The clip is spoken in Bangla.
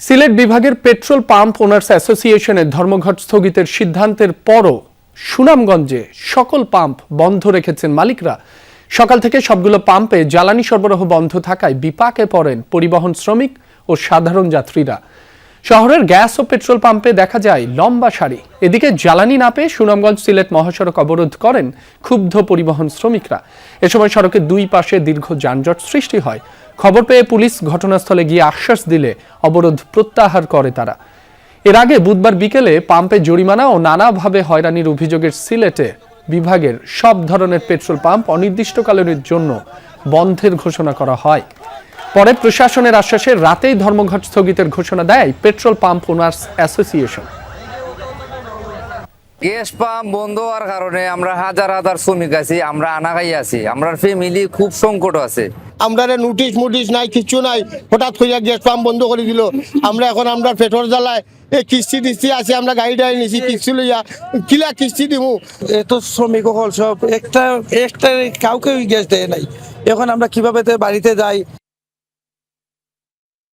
সিলেট বিভাগের পেট্রোল পাম্প ওনার্স অ্যাসোসিয়েশনের ধর্মঘট স্থগিতের সিদ্ধান্তের পরও সুনামগঞ্জে সকল পাম্প বন্ধ রেখেছেন মালিকরা। সকাল থেকে সবগুলো পাম্পে জ্বালানি সরবরাহ বন্ধ থাকায় বিপাকে পড়েন পরিবহন শ্রমিক ও সাধারণ যাত্রীরা। শহরের গ্যাস ও পেট্রোল পাম্পে দেখা যায় লম্বা সারি। এদিকে জ্বালানি না পেয়ে সুনামগঞ্জ সিলেট মহাসড়ক অবরোধ করেন ক্ষুব্ধ পরিবহন শ্রমিকরা। এ সময় সড়কের দুই পাশে দীর্ঘ যানজট সৃষ্টি হয়। খবর পেয়ে পুলিশ ঘটনাস্থলে গিয়ে আশ্বাস দিলে অবরোধ প্রত্যাহার করে তারা। এর আগে বুধবার বিকেলে পাম্পে জরিমানা ও নানাভাবে হয়রানির অভিযোগের সিলেটে বিভাগের সব ধরনের পেট্রোল পাম্প অনির্দিষ্টকালের জন্য বন্ধের ঘোষণা করা হয়। পরে প্রশাসনের আশ্বাসে রাতেই ধর্মঘট স্থগিতের ঘোষণা দেয় petrol pump owners association. Gas pump বন্ধ হওয়ার কারণে আমরা হাজার হাজার শ্রমিক আছি, আমরা আনাগাই আছি, আমরা ফ্যামিলি খুব সংকট আছে। আমরা নোটিশ নাই, কিছু নাই, হঠাৎ করে গ্যাস পাম্প বন্ধ করে দিল। আমরা এখন আমরা পেট্রোল জ্বালাই কিস্তি আছে, আমরা গাড়ি টাড়ি নিছি, কিস্তি লইয়া কিলা কিস্তি দিমু। এত শ্রমিক হল সব একটা কাউকে গ্যাস দেয় নাই। এখন আমরা কিভাবে বাড়িতে যাই,